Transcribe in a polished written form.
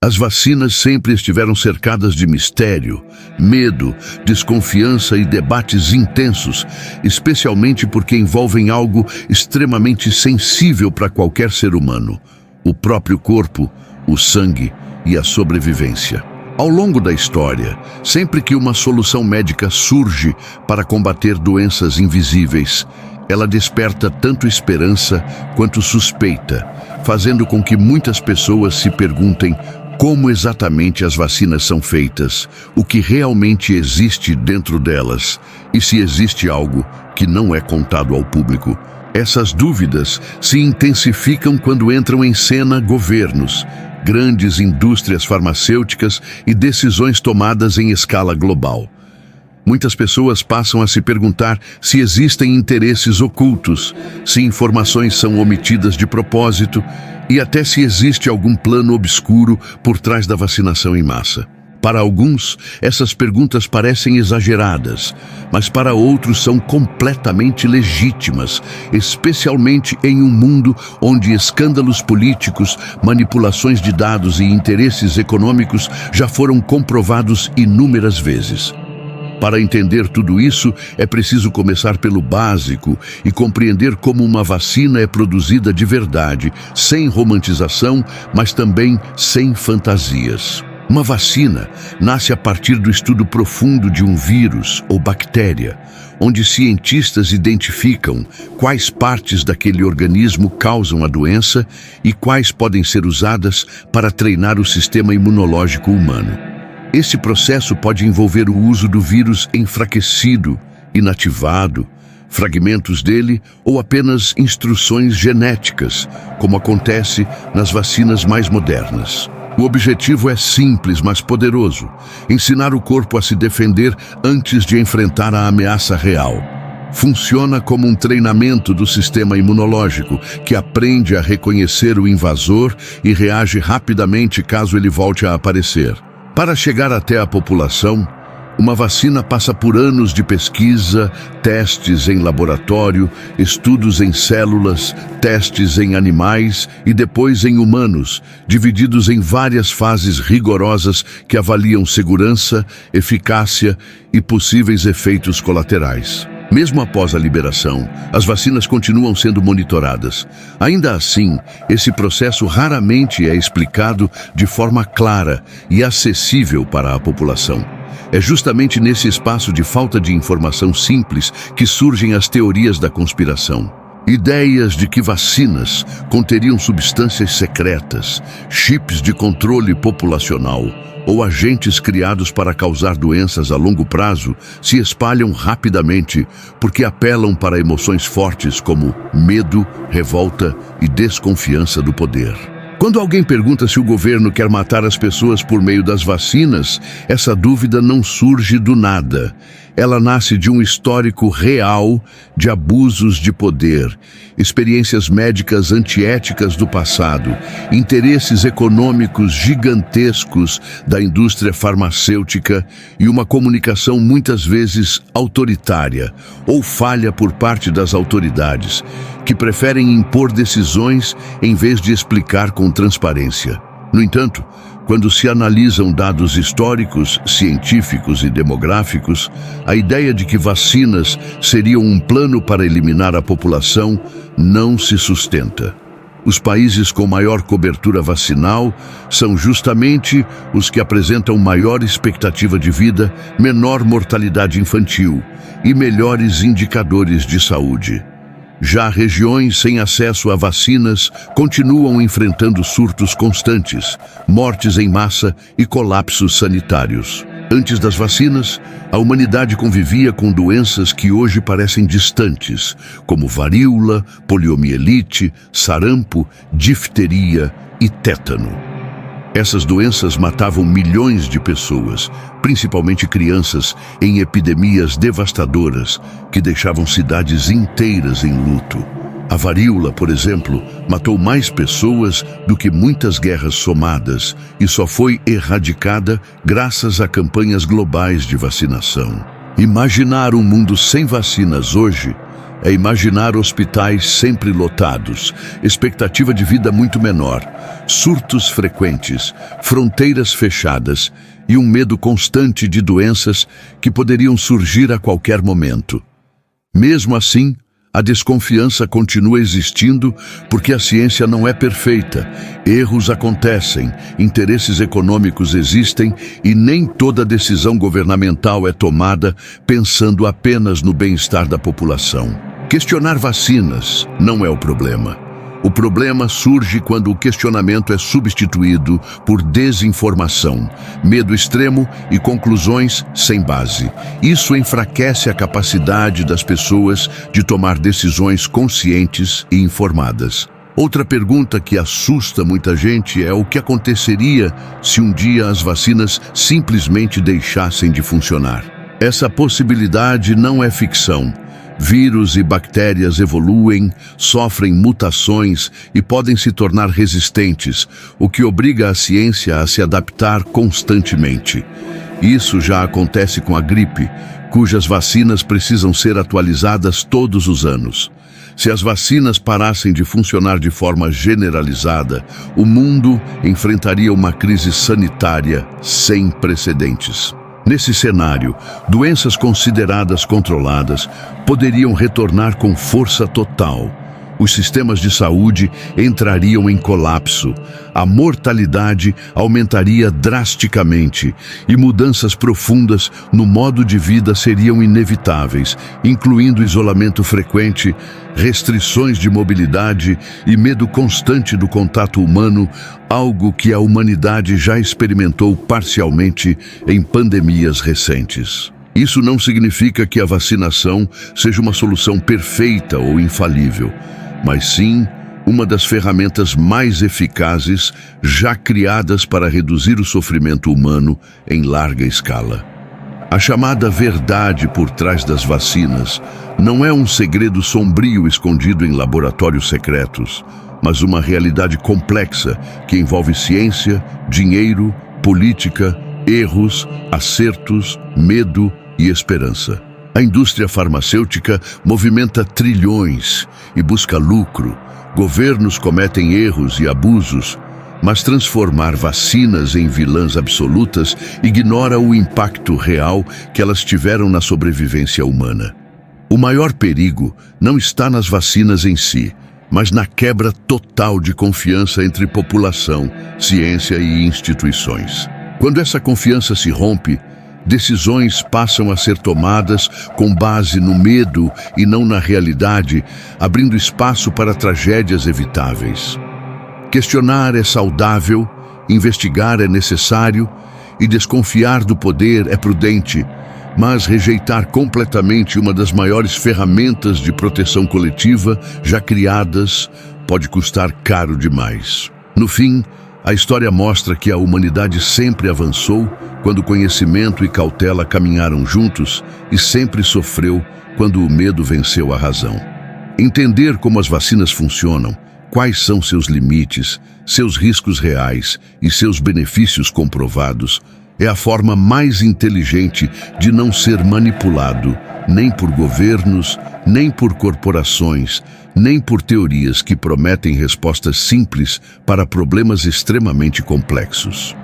As vacinas sempre estiveram cercadas de mistério, medo, desconfiança e debates intensos, especialmente porque envolvem algo extremamente sensível para qualquer ser humano: o próprio corpo, o sangue e a sobrevivência. Ao longo da história, sempre que uma solução médica surge para combater doenças invisíveis, ela desperta tanto esperança quanto suspeita, fazendo com que muitas pessoas se perguntem como exatamente as vacinas são feitas, o que realmente existe dentro delas e se existe algo que não é contado ao público. Essas dúvidas se intensificam quando entram em cena governos, grandes indústrias farmacêuticas e decisões tomadas em escala global. Muitas pessoas passam a se perguntar se existem interesses ocultos, se informações são omitidas de propósito e até se existe algum plano obscuro por trás da vacinação em massa. Para alguns, essas perguntas parecem exageradas, mas para outros são completamente legítimas, especialmente em um mundo onde escândalos políticos, manipulações de dados e interesses econômicos já foram comprovados inúmeras vezes. Para entender tudo isso, é preciso começar pelo básico e compreender como uma vacina é produzida de verdade, sem romantização, mas também sem fantasias. Uma vacina nasce a partir do estudo profundo de um vírus ou bactéria, onde cientistas identificam quais partes daquele organismo causam a doença e quais podem ser usadas para treinar o sistema imunológico humano. Esse processo pode envolver o uso do vírus enfraquecido, inativado, fragmentos dele ou apenas instruções genéticas, como acontece nas vacinas mais modernas. O objetivo é simples, mas poderoso: ensinar o corpo a se defender antes de enfrentar a ameaça real. Funciona como um treinamento do sistema imunológico, que aprende a reconhecer o invasor e reage rapidamente caso ele volte a aparecer. Para chegar até a população, uma vacina passa por anos de pesquisa, testes em laboratório, estudos em células, testes em animais e depois em humanos, divididos em várias fases rigorosas que avaliam segurança, eficácia e possíveis efeitos colaterais. Mesmo após a liberação, as vacinas continuam sendo monitoradas. Ainda assim, esse processo raramente é explicado de forma clara e acessível para a população. É justamente nesse espaço de falta de informação simples que surgem as teorias da conspiração. Ideias de que vacinas conteriam substâncias secretas, chips de controle populacional ou agentes criados para causar doenças a longo prazo se espalham rapidamente porque apelam para emoções fortes como medo, revolta e desconfiança do poder. Quando alguém pergunta se o governo quer matar as pessoas por meio das vacinas, essa dúvida não surge do nada. Ela nasce de um histórico real de abusos de poder, experiências médicas antiéticas do passado, interesses econômicos gigantescos da indústria farmacêutica e uma comunicação muitas vezes autoritária ou falha por parte das autoridades, que preferem impor decisões em vez de explicar com transparência. No entanto, quando se analisam dados históricos, científicos e demográficos, a ideia de que vacinas seriam um plano para eliminar a população não se sustenta. Os países com maior cobertura vacinal são justamente os que apresentam maior expectativa de vida, menor mortalidade infantil e melhores indicadores de saúde. Já regiões sem acesso a vacinas continuam enfrentando surtos constantes, mortes em massa e colapsos sanitários. Antes das vacinas, a humanidade convivia com doenças que hoje parecem distantes, como varíola, poliomielite, sarampo, difteria e tétano. Essas doenças matavam milhões de pessoas, principalmente crianças, em epidemias devastadoras que deixavam cidades inteiras em luto. A varíola, por exemplo, matou mais pessoas do que muitas guerras somadas e só foi erradicada graças a campanhas globais de vacinação. Imaginar um mundo sem vacinas hoje é imaginar hospitais sempre lotados, expectativa de vida muito menor, surtos frequentes, fronteiras fechadas e um medo constante de doenças que poderiam surgir a qualquer momento. Mesmo assim, a desconfiança continua existindo porque a ciência não é perfeita, erros acontecem, interesses econômicos existem e nem toda decisão governamental é tomada pensando apenas no bem-estar da população. Questionar vacinas não é o problema. O problema surge quando o questionamento é substituído por desinformação, medo extremo e conclusões sem base. Isso enfraquece a capacidade das pessoas de tomar decisões conscientes e informadas. Outra pergunta que assusta muita gente é o que aconteceria se um dia as vacinas simplesmente deixassem de funcionar. Essa possibilidade não é ficção. Vírus e bactérias evoluem, sofrem mutações e podem se tornar resistentes, o que obriga a ciência a se adaptar constantemente. Isso já acontece com a gripe, cujas vacinas precisam ser atualizadas todos os anos. Se as vacinas parassem de funcionar de forma generalizada, o mundo enfrentaria uma crise sanitária sem precedentes. Nesse cenário, doenças consideradas controladas poderiam retornar com força total. Os sistemas de saúde entrariam em colapso, a mortalidade aumentaria drasticamente e mudanças profundas no modo de vida seriam inevitáveis, incluindo isolamento frequente, restrições de mobilidade e medo constante do contato humano, algo que a humanidade já experimentou parcialmente em pandemias recentes. Isso não significa que a vacinação seja uma solução perfeita ou infalível, mas sim uma das ferramentas mais eficazes já criadas para reduzir o sofrimento humano em larga escala. A chamada verdade por trás das vacinas não é um segredo sombrio escondido em laboratórios secretos, mas uma realidade complexa que envolve ciência, dinheiro, política, erros, acertos, medo e esperança. A indústria farmacêutica movimenta trilhões e busca lucro. Governos cometem erros e abusos, mas transformar vacinas em vilãs absolutas ignora o impacto real que elas tiveram na sobrevivência humana. O maior perigo não está nas vacinas em si, mas na quebra total de confiança entre população, ciência e instituições. Quando essa confiança se rompe, decisões passam a ser tomadas com base no medo e não na realidade, abrindo espaço para tragédias evitáveis. Questionar é saudável, investigar é necessário e desconfiar do poder é prudente, mas rejeitar completamente uma das maiores ferramentas de proteção coletiva já criadas pode custar caro demais. No fim, a história mostra que a humanidade sempre avançou quando conhecimento e cautela caminharam juntos e sempre sofreu quando o medo venceu a razão. Entender como as vacinas funcionam, quais são seus limites, seus riscos reais e seus benefícios comprovados é a forma mais inteligente de não ser manipulado, nem por governos, nem por corporações, nem por teorias que prometem respostas simples para problemas extremamente complexos.